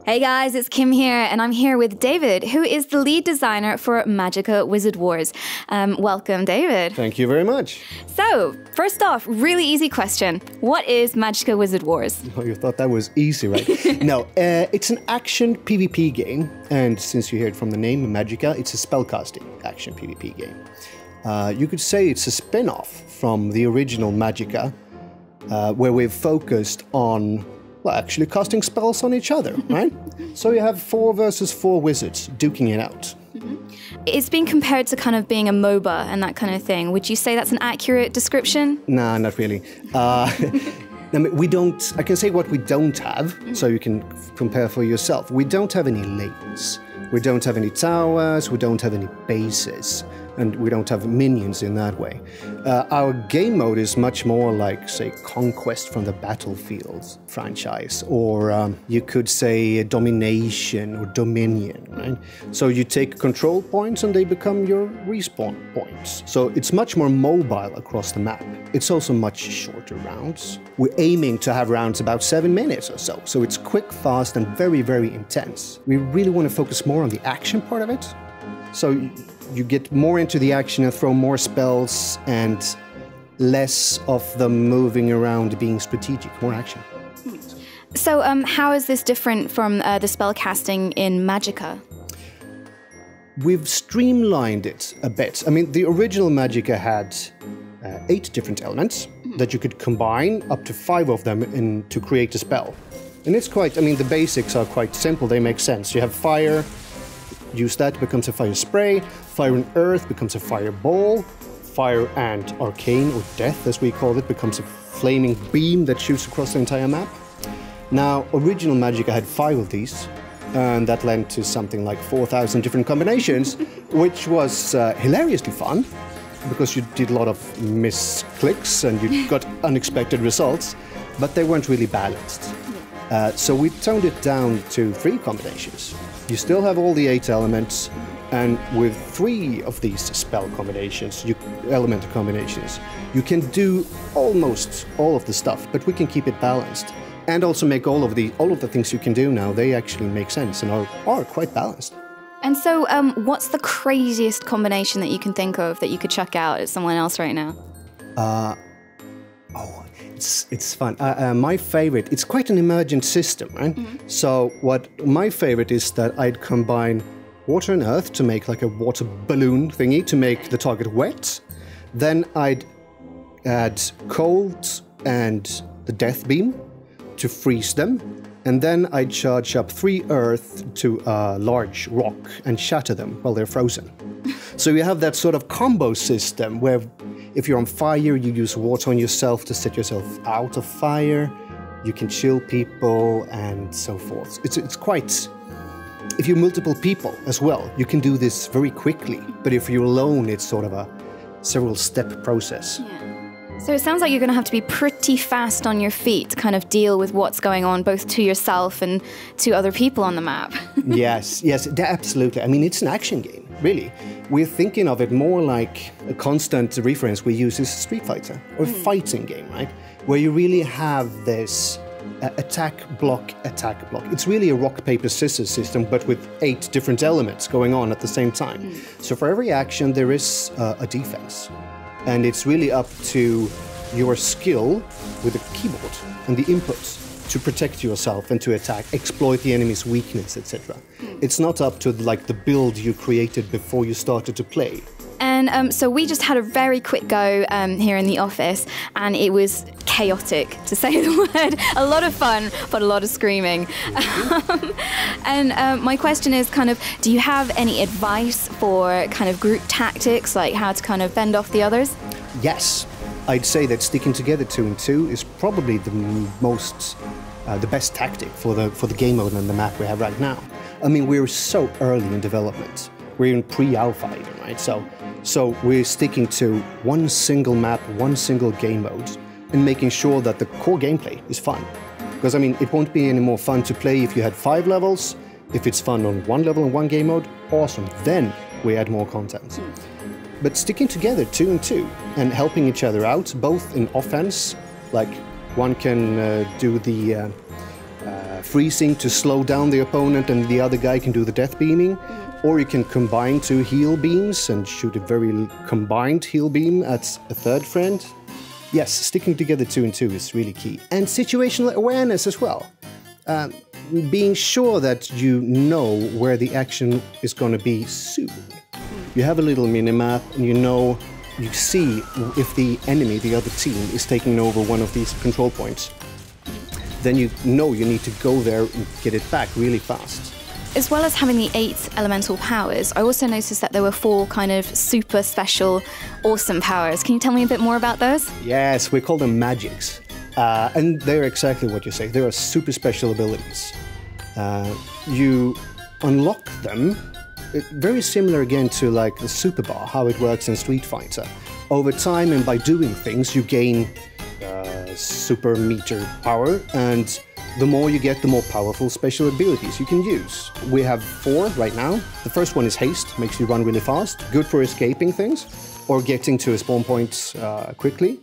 Hey guys, it's Kim here, and I'm here with David, who is the lead designer for Magicka Wizard Wars. Welcome, David. Thank you very much. So, first off, really easy question. What is Magicka Wizard Wars? Oh, you thought that was easy, right? No, it's an action PvP game, and since you heard from the name, Magicka, it's a spellcasting action PvP game. You could say it's a spin-off from the original Magicka, where we've focused on, well, actually casting spells on each other, right? So you have 4 versus 4 wizards duking it out. It's been compared to kind of being a MOBA and that kind of thing. Would you say that's an accurate description? Nah, not really. I can say what we don't have, so you can compare for yourself. We don't have any lanes. We don't have any towers, we don't have any bases, and we don't have minions in that way. Our game mode is much more like, say, Conquest from the Battlefield franchise, or you could say Domination or Dominion, right? So you take control points and they become your respawn points. So it's much more mobile across the map. It's also much shorter rounds. We're aiming to have rounds about 7 minutes or so. So it's quick, fast, and very, very intense. We really want to focus more on the action part of it. So you get more into the action and throw more spells and less of them moving around being strategic, more action. So how is this different from the spellcasting in Magicka? We've streamlined it a bit. I mean, the original Magicka had 8 different elements that you could combine, up to 5 of them, to create a spell. And it's quite, I mean, the basics are quite simple, they make sense. You have fire, use that, becomes a fire spray, fire and earth becomes a fireball, fire and arcane, or death as we call it, becomes a flaming beam that shoots across the entire map. Now, original Magicka had 5 of these, and that led to something like 4,000 different combinations, which was hilariously fun, because you did a lot of misclicks and you got unexpected results, but they weren't really balanced. So we toned it down to 3 combinations. You still have all the 8 elements, and with 3 of these spell combinations, element combinations, you can do almost all of the stuff, but we can keep it balanced. And also make all of the things you can do now, they actually make sense and are quite balanced. And so what's the craziest combination that you can think of that you could chuck out at someone else right now? It's fun. My favorite, it's quite an emergent system, right? So my favorite is that I'd combine water and earth to make like a water balloon thingy to make the target wet. Then I'd add cold and the death beam to freeze them. And then I'd charge up 3 earth to a large rock and shatter them while they're frozen. So you have that sort of combo system where if you're on fire, you use water on yourself to set yourself out of fire. You can chill people and so forth. It's quite... If you're multiple people as well, you can do this very quickly. But if you're alone, it's sort of a several-step process. Yeah. So it sounds like you're going to have to be pretty fast on your feet to kind of deal with what's going on, both to yourself and to other people on the map. Yes, absolutely. I mean, it's an action game, really. We're thinking of it more like a constant reference we use is Street Fighter, or a fighting game, right? Where you really have this attack, block. It's really a rock, paper, scissors system, but with 8 different elements going on at the same time. So for every action, there is a defense. And it's really up to your skill with the keyboard and the inputs to protect yourself and to attack, exploit the enemy's weakness, etc. It's not up to like the build you created before you started to play. And so we just had a very quick go here in the office, and it was chaotic, to say the word. A lot of fun, but a lot of screaming. And my question is kind of, do you have any advice for kind of group tactics, like how to kind of fend off the others? Yes. I'd say that sticking together 2 and 2 is probably the best tactic for the game mode and the map we have right now. I mean, we're so early in development. We're in pre-alpha even, right? So we're sticking to one single map, one single game mode, and making sure that the core gameplay is fun. Because, I mean, it won't be any more fun to play if you had 5 levels. If it's fun on 1 level and 1 game mode, awesome. Then we add more content. But sticking together 2 and 2 and helping each other out, both in offense, like one can do the freezing to slow down the opponent and the other guy can do the death beaming. Or you can combine 2 heal beams and shoot a very combined heal beam at a third friend. Yes, sticking together 2 and 2 is really key. And situational awareness as well. Being sure that you know where the action is going to be soon. You have a little mini-map and you see if the enemy, the other team, is taking over one of these control points. Then you know you need to go there and get it back really fast. As well as having the 8 elemental powers, I also noticed that there were 4 kind of super special, awesome powers. Can you tell me a bit more about those? Yes, we call them magics. And they're exactly what you say. They are super special abilities. You unlock them, very similar again to like the super bar, how it works in Street Fighter. Over time and by doing things, you gain super meter power, and the more you get, the more powerful special abilities you can use. We have 4 right now. The first one is Haste, makes you run really fast, good for escaping things or getting to a spawn point quickly.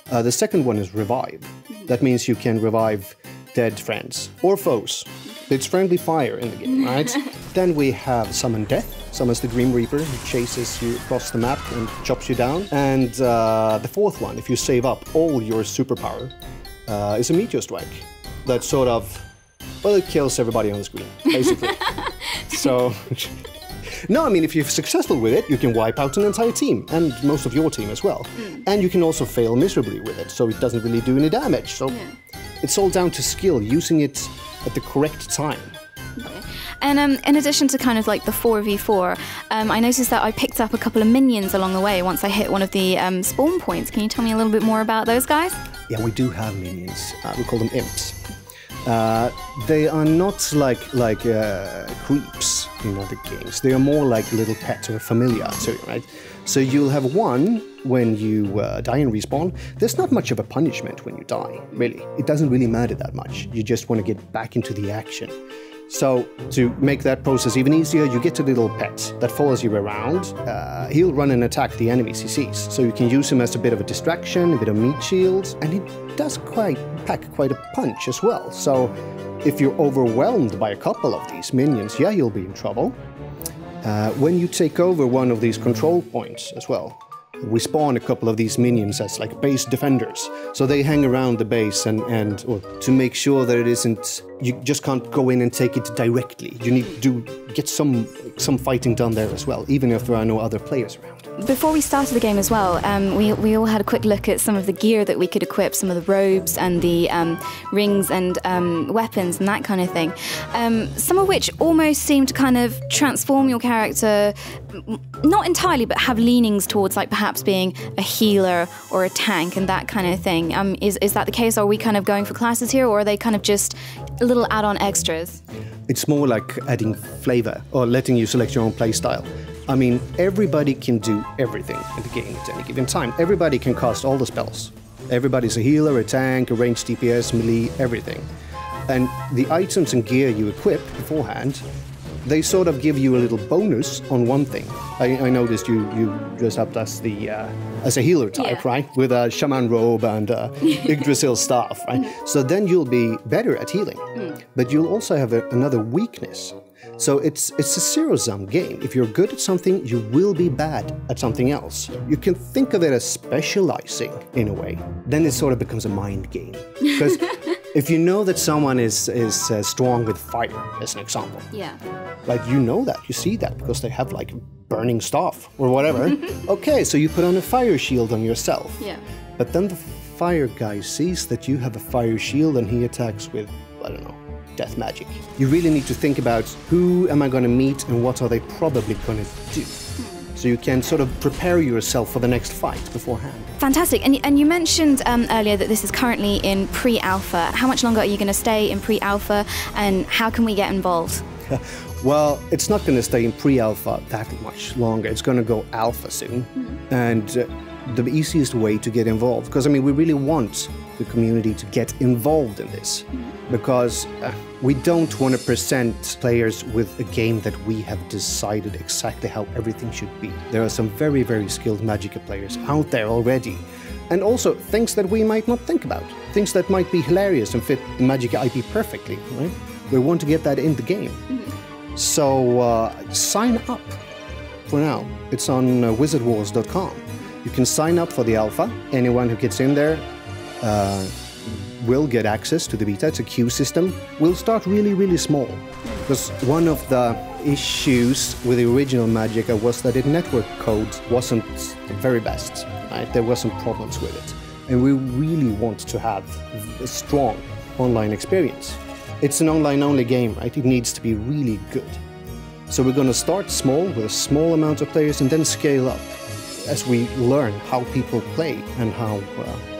The second one is Revive. That means you can revive dead friends or foes. It's friendly fire in the game, right? Then we have Summon Death. Summons the Grim Reaper, who chases you across the map and chops you down. And the fourth one, if you save up all your superpower, is a Meteor Strike. That sort of, well, it kills everybody on the screen, basically. So, no, I mean, if you're successful with it, you can wipe out an entire team, and most of your team as well. And you can also fail miserably with it, so it doesn't really do any damage. So it's all down to skill, using it at the correct time. Okay. And in addition to kind of like the 4v4, I noticed that I picked up a couple of minions along the way once I hit one of the spawn points. Can you tell me a little bit more about those guys? Yeah, we do have minions. We call them imps. They are not like creeps in other games. They are more like little pets or familiar to you, right? So you'll have one when you die and respawn. There's not much of a punishment when you die, really. It doesn't really matter that much. You just want to get back into the action. So to make that process even easier, you get a little pet that follows you around. He'll run and attack the enemies he sees. So you can use him as a bit of a distraction, a bit of meat shield, and it does pack quite a punch as well. So if you're overwhelmed by a couple of these minions, yeah, you'll be in trouble. When you take over one of these control points as well, we spawn a couple of these minions as like base defenders. So they hang around the base and to make sure that it isn't, you just can't go in and take it directly. You need to get some fighting done there as well, even if there are no other players around. Before we started the game as well, we all had a quick look at some of the gear that we could equip, some of the robes and the rings and weapons and that kind of thing. Some of which almost seem to kind of transform your character, not entirely, but have leanings towards like perhaps being a healer or a tank and that kind of thing. Is that the case? Are we kind of going for classes here, or are they kind of just little add-on extras? It's more like adding flavor or letting you select your own playstyle. I mean, everybody can do everything in the game at any given time. Everybody can cast all the spells. Everybody's a healer, a tank, a ranged DPS, melee, everything. And the items and gear you equip beforehand, they sort of give you a little bonus on one thing. I noticed you dress up as a healer type, right? With a shaman robe and Yggdrasil staff, right? So then you'll be better at healing. But you'll also have another weakness. So it's a zero-sum game. If you're good at something, you will be bad at something else. You can think of it as specializing in a way. Then it sort of becomes a mind game. Because if you know that someone is strong with fire, as an example, like you know that, you see that because they have like burning staff or whatever. Okay, so you put on a fire shield on yourself. But then the fire guy sees that you have a fire shield and he attacks with, I don't know, death magic. You really need to think about who am I going to meet and what are they probably going to do. So you can sort of prepare yourself for the next fight beforehand. Fantastic. And you mentioned earlier that this is currently in pre-alpha. How much longer are you going to stay in pre-alpha, and how can we get involved? Well, it's not going to stay in pre-alpha that much longer. It's going to go alpha soon. And the easiest way to get involved, because I mean, we really want the community to get involved in this, because we don't want to present players with a game that we have decided exactly how everything should be. There are some very, very skilled Magicka players out there already, And also things that we might not think about, things that might be hilarious and fit the Magicka IP perfectly, right? We want to get that in the game. So sign up for now. It's on wizardwars.com. You can sign up for the alpha. Anyone who gets in there will get access to the beta. It's a queue system. We'll start really, really small. Because one of the issues with the original Magicka was that its network code wasn't the very best. Right? There were some problems with it. And we really want to have a strong online experience. It's an online-only game, right? It needs to be really good. So we're going to start small with a small amount of players and then scale up as we learn how people play and how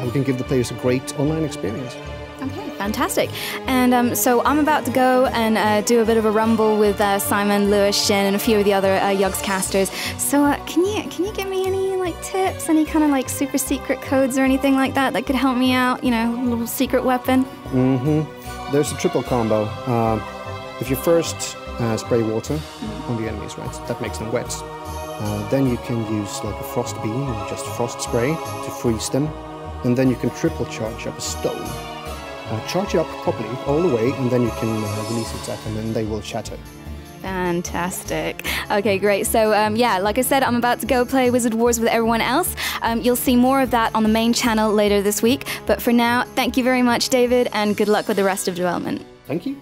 we can give the players a great online experience. Okay, fantastic. And so I'm about to go and do a bit of a rumble with Simon, Lewis, Shin, and a few of the other Yogscasters. So can you give me any like tips, any kind of like super secret codes or anything like that that could help me out? You know, a little secret weapon. There's a triple combo. If you first spray water on the enemies, right, that makes them wet. Then you can use like a frost beam or just frost spray to freeze them, and then you can triple charge up a stone. Charge it up properly all the way, and then you can release it at them and they will shatter. Fantastic. Okay, great. So yeah, like I said, I'm about to go play Wizard Wars with everyone else. You'll see more of that on the main channel later this week. But for now, thank you very much, David, and good luck with the rest of development. Thank you.